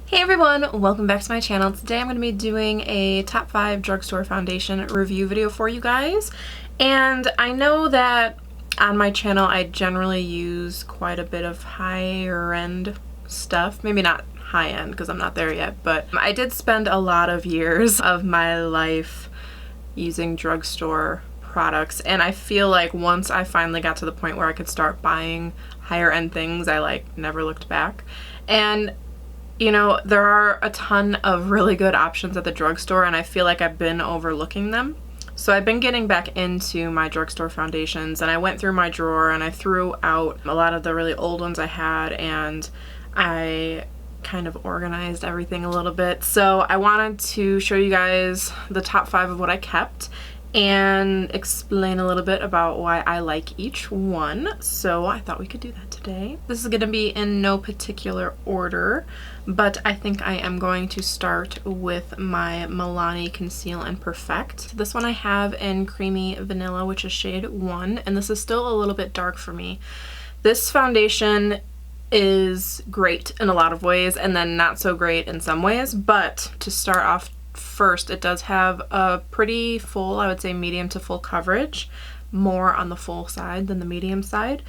Hey everyone, welcome back to my channel. Today I'm going to be doing a top 5 drugstore foundation review video for you guys. And I know that on my channel I generally use quite a bit of higher end stuff. Maybe not high end because I'm not there yet, but I did spend a lot of years of my life using drugstore products, and I feel like once I finally got to the point where I could start buying higher end things, I never looked back. And you know, there are a ton of really good options at the drugstore, and I feel like I've been overlooking them. So I've been getting back into my drugstore foundations, and I went through my drawer and I threw out a lot of the really old ones I had, and I kind of organized everything a little bit. So I wanted to show you guys the top 5 of what I kept and explain a little bit about why I like each one. So I thought we could do that today. This is going to be in no particular order, but I think I am going to start with my Milani Conceal and Perfect. This one I have in Creamy Vanilla, which is shade 1, and this is still a little bit dark for me. This foundation is great in a lot of ways and then not so great in some ways, but to start off first, it does have a pretty full, I would say medium to full coverage, more on the full side than the medium side.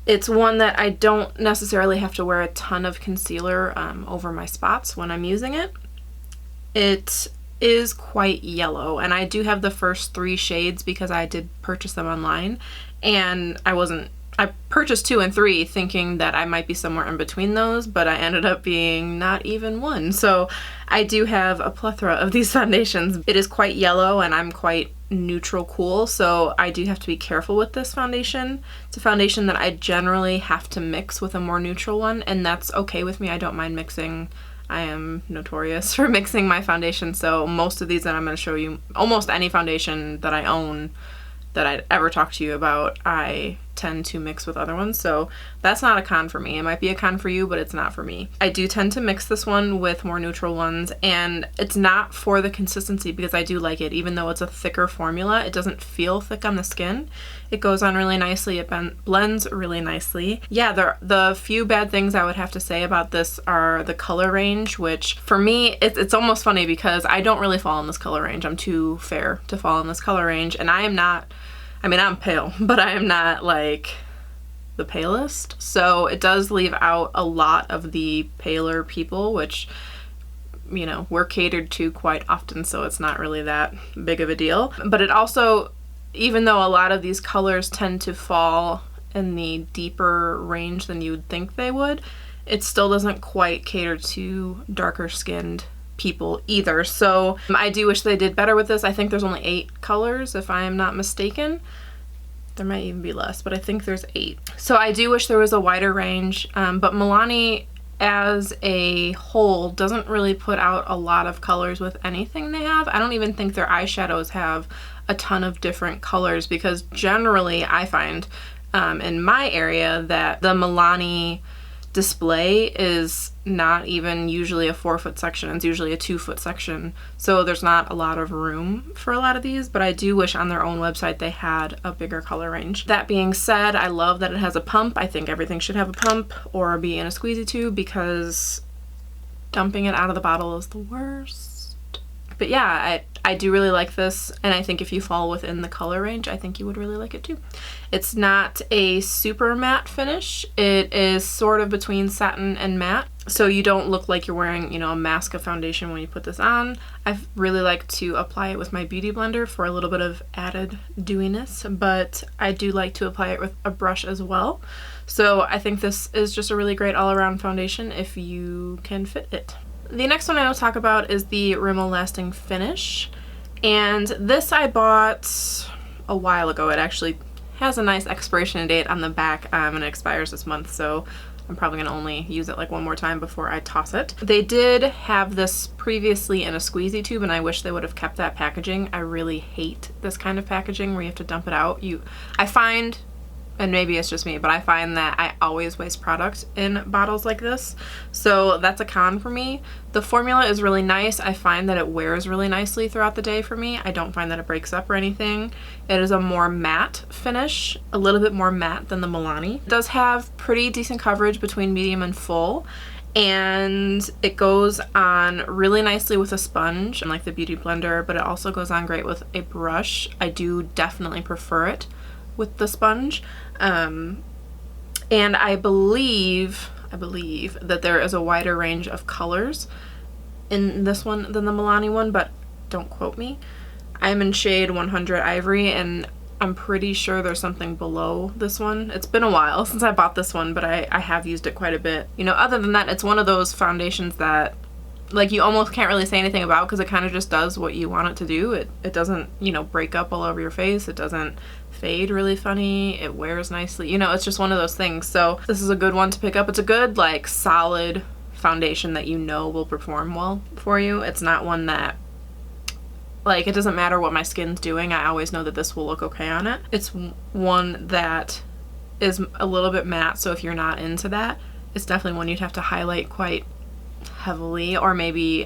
It's one that I don't necessarily have to wear a ton of concealer over my spots when I'm using it. It is quite yellow, and I do have the first 3 shades because I did purchase them online, and I purchased 2 and 3 thinking that I might be somewhere in between those, but I ended up being not even one. So I do have a plethora of these foundations. It is quite yellow and I'm quite neutral cool, so I do have to be careful with this foundation. It's a foundation that I generally have to mix with a more neutral one, and that's okay with me. I don't mind mixing. I am notorious for mixing my foundation, so most of these that I'm going to show you, almost any foundation that I own that I'd ever talk to you about, I tend to mix with other ones, so that's not a con for me. It might be a con for you, but it's not for me. I do tend to mix this one with more neutral ones, and it's not for the consistency because I do like it. Even though it's a thicker formula, it doesn't feel thick on the skin. It goes on really nicely. It blends really nicely. Yeah, the few bad things I would have to say about this are the color range, which for me, it's almost funny because I don't really fall in this color range. I'm too fair to fall in this color range, and I am not, I mean, I'm pale, but I am not like the palest. So it does leave out a lot of the paler people, which, you know, we're catered to quite often, so it's not really that big of a deal. But it also, even though a lot of these colors tend to fall in the deeper range than you would think they would, it still doesn't quite cater to darker skinned people either. So I do wish they did better with this. I think there's only 8 colors if I am not mistaken. There might even be less, but I think there's 8. So I do wish there was a wider range, but Milani as a whole doesn't really put out a lot of colors with anything they have. I don't even think their eyeshadows have a ton of different colors because generally I find in my area that the Milani display is not even usually a 4-foot section. It's usually a 2-foot section, so there's not a lot of room for a lot of these, but I do wish on their own website they had a bigger color range. That being said, I love that it has a pump. I think everything should have a pump or be in a squeezy tube because dumping it out of the bottle is the worst. But yeah, I do really like this, and I think if you fall within the color range, I think you would really like it too. It's not a super matte finish. It is sort of between satin and matte, so you don't look like you're wearing, you know, a mask of foundation when you put this on. I really like to apply it with my beauty blender for a little bit of added dewiness, but I do like to apply it with a brush as well. So I think this is just a really great all-around foundation if you can fit it. The next one I will talk about is the Rimmel Lasting Finish, and this I bought a while ago. It actually has a nice expiration date on the back, and it expires this month, so I'm probably going to only use it like one more time before I toss it. They did have this previously in a squeezy tube, and I wish they would have kept that packaging. I really hate this kind of packaging where you have to dump it out. I find, and maybe it's just me, but I find that I always waste product in bottles like this, so that's a con for me. The formula is really nice. I find that it wears really nicely throughout the day for me. I don't find that it breaks up or anything. It is a more matte finish, a little bit more matte than the Milani. It does have pretty decent coverage between medium and full, and it goes on really nicely with a sponge and like the beauty blender, but it also goes on great with a brush. I do definitely prefer it with the sponge. And I believe that there is a wider range of colors in this one than the Milani one, but don't quote me. I'm in shade 100 Ivory, and I'm pretty sure there's something below this one. It's been a while since I bought this one, but I have used it quite a bit. You know, other than that, it's one of those foundations that like you almost can't really say anything about because it kind of just does what you want it to do. It doesn't, you know, break up all over your face. It doesn't fade really funny. It wears nicely. You know, it's just one of those things. So this is a good one to pick up. It's a good, like, solid foundation that you know will perform well for you. It's not one that, like, it doesn't matter what my skin's doing, I always know that this will look okay on it. It's one that is a little bit matte, so if you're not into that, it's definitely one you'd have to highlight quite heavily or maybe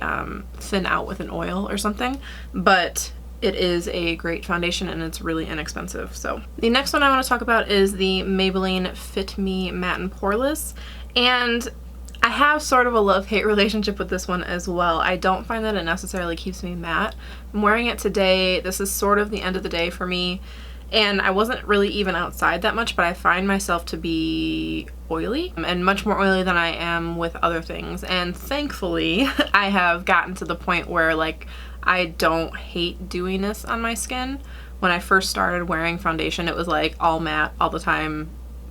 thin out with an oil or something. But it is a great foundation and it's really inexpensive. So the next one I want to talk about is the Maybelline Fit Me Matte and Poreless. And I have sort of a love-hate relationship with this one as well. I don't find that it necessarily keeps me matte. I'm wearing it today. This is sort of the end of the day for me. And I wasn't really even outside that much, but I find myself to be oily and much more oily than I am with other things. And thankfully, I have gotten to the point where, like, I don't hate dewiness on my skin. When I first started wearing foundation, it was like all matte all the time,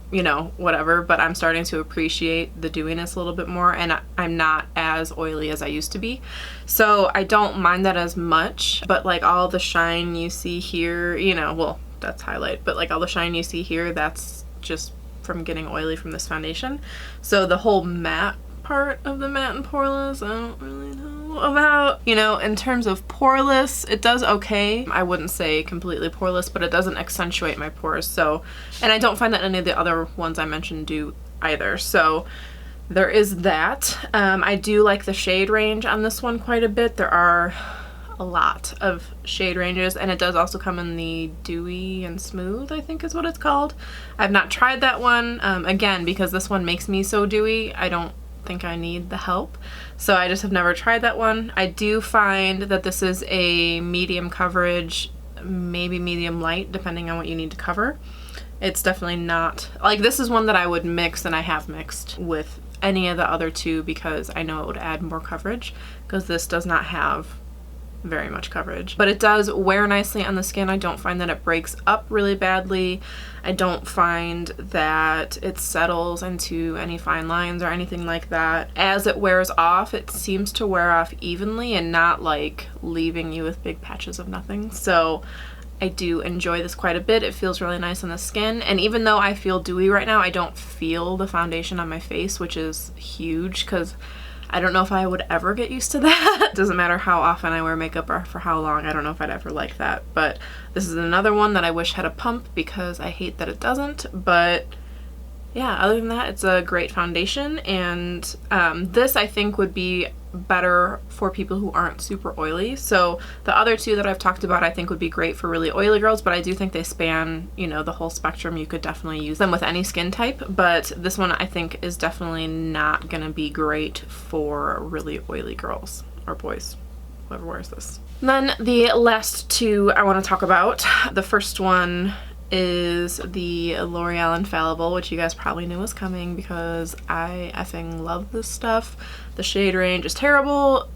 you know, whatever, but I'm starting to appreciate the dewiness a little bit more, and I'm not as oily as I used to be. So I don't mind that as much, but like all the shine you see here, you know, well, that's highlight, but like all the shine you see here, that's just from getting oily from this foundation. So the whole matte part of the matte and poreless, I don't really know about. You know, in terms of poreless, it does okay. I wouldn't say completely poreless, but it doesn't accentuate my pores. So, and I don't find that any of the other ones I mentioned do either. So there is that. I do like the shade range on this one quite a bit. There are a lot of shade ranges, and it does also come in the dewy and smooth, I think is what it's called. I've not tried that one, again, because this one makes me so dewy. I don't think I need the help, so I just have never tried that one. I do find that this is a medium coverage, maybe medium light, depending on what you need to cover. It's definitely not, like, this is one that I would mix, and I have mixed with any of the other two because I know it would add more coverage, because this does not have very much coverage, but it does wear nicely on the skin. I don't find that it breaks up really badly. I don't find that it settles into any fine lines or anything like that. As it wears off, it seems to wear off evenly and not like leaving you with big patches of nothing. So I do enjoy this quite a bit. It feels really nice on the skin, and even though I feel dewy right now, I don't feel the foundation on my face, which is huge because I don't know if I would ever get used to that. It doesn't matter how often I wear makeup or for how long. I don't know if I'd ever like that. But this is another one that I wish had a pump because I hate that it doesn't. But yeah, other than that, it's a great foundation. And this I think would be better for people who aren't super oily. So the other two that I've talked about I think would be great for really oily girls, but I do think they span, you know, the whole spectrum. You could definitely use them with any skin type, but this one I think is definitely not gonna be great for really oily girls or boys, whoever wears this. Then the last two I want to talk about. The first one is the L'Oreal Infallible, which you guys probably knew was coming because I effing love this stuff. The shade range is terrible,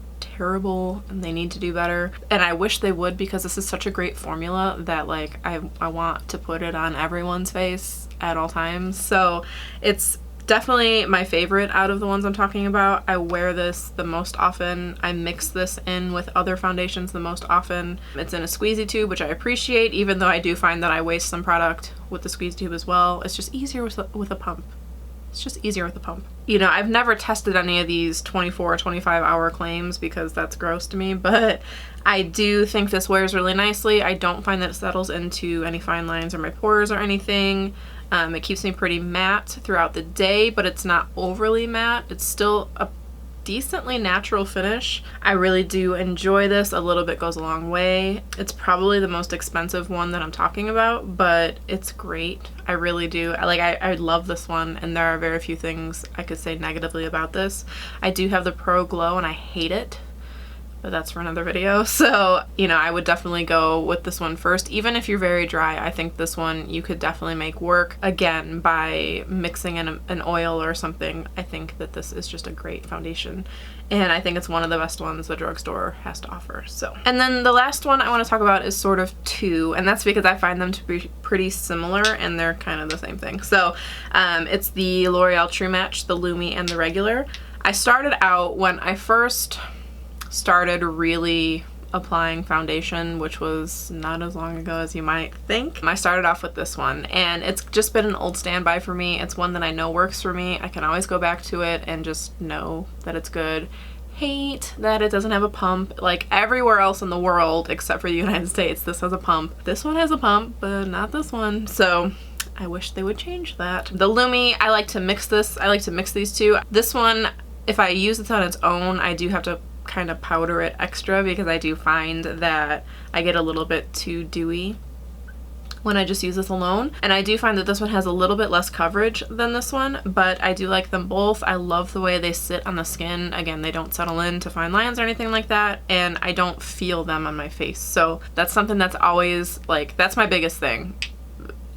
and they need to do better. And I wish they would, because this is such a great formula that, like, I want to put it on everyone's face at all times. So it's definitely my favorite out of the ones I'm talking about. I wear this the most often. I mix this in with other foundations the most often. It's in a squeezy tube, which I appreciate, even though I do find that I waste some product with the squeeze tube as well. It's just easier with a pump. It's just easier with a pump. You know, I've never tested any of these 24 or 25 hour claims because that's gross to me, but I do think this wears really nicely. I don't find that it settles into any fine lines or my pores or anything. It keeps me pretty matte throughout the day, but it's not overly matte. It's still a decently natural finish. I really do enjoy this. A little bit goes a long way. It's probably the most expensive one that I'm talking about, but it's great. I really do. I love this one, and there are very few things I could say negatively about this. I do have the Pro Glow and I hate it, but that's for another video. So, you know, I would definitely go with this one first. Even if you're very dry, I think this one you could definitely make work. Again, by mixing in an oil or something, I think that this is just a great foundation. And I think it's one of the best ones the Drugstore has to offer. So, and then the last one I want to talk about is sort of two, and that's because I find them to be pretty similar and they're kind of the same thing. So, it's the L'Oreal True Match, the Lumi and the regular. I started out when I first started really applying foundation, which was not as long ago as you might think. I started off with this one, and it's just been an old standby for me. It's one that I know works for me. I can always go back to it and just know that it's good. Hate that it doesn't have a pump. Like everywhere else in the world except for the United States, this has a pump. This one has a pump, but not this one. So I wish they would change that. The Lumi, I like to mix this. I like to mix these two. This one, if I use this on its own, I do have to kind of powder it extra because I do find that I get a little bit too dewy when I just use this alone. And I do find that this one has a little bit less coverage than this one, but I do like them both. I love the way they sit on the skin. Again, they don't settle into fine lines or anything like that, and I don't feel them on my face. So that's something that's always, like, that's my biggest thing.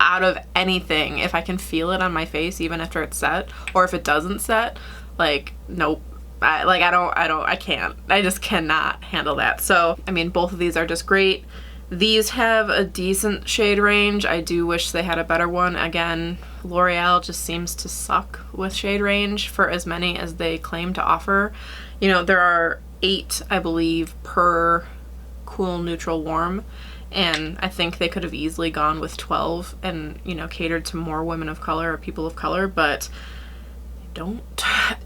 Out of anything, if I can feel it on my face even after it's set, or if it doesn't set, like, nope. I can't. I just cannot handle that. So, I mean, both of these are just great. These have a decent shade range. I do wish they had a better one. Again, L'Oreal just seems to suck with shade range for as many as they claim to offer. You know, there are 8, I believe, per cool, neutral, warm. And I think they could have easily gone with 12 and, you know, catered to more women of color or people of color, but don't.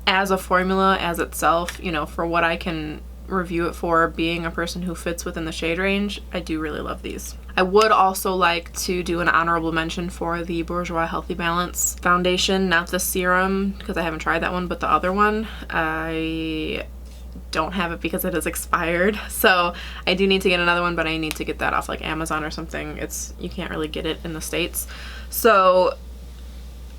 As a formula, as itself, you know, for what I can review it for, being a person who fits within the shade range, I do really love these. I would also like to do an honorable mention for the Bourjois Healthy Balance foundation, not the serum because I haven't tried that one, but the other one. I don't have it because it is expired, so I do need to get another one, but I need to get that off like Amazon or something. You can't really get it in the States. So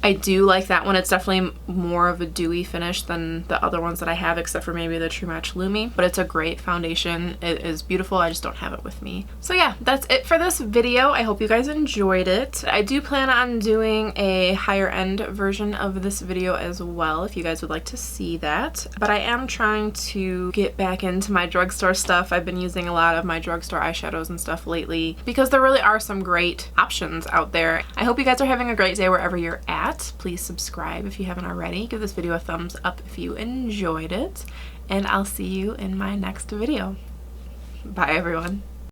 I do like that one. It's definitely more of a dewy finish than the other ones that I have, except for maybe the True Match Lumi, but it's a great foundation. It is beautiful. I just don't have it with me. So yeah, that's it for this video. I hope you guys enjoyed it. I do plan on doing a higher end version of this video as well, if you guys would like to see that. But I am trying to get back into my drugstore stuff. I've been using a lot of my drugstore eyeshadows and stuff lately because there really are some great options out there. I hope you guys are having a great day wherever you're at. Please subscribe if you haven't already. Give this video a thumbs up if you enjoyed it, and I'll see you in my next video. Bye everyone.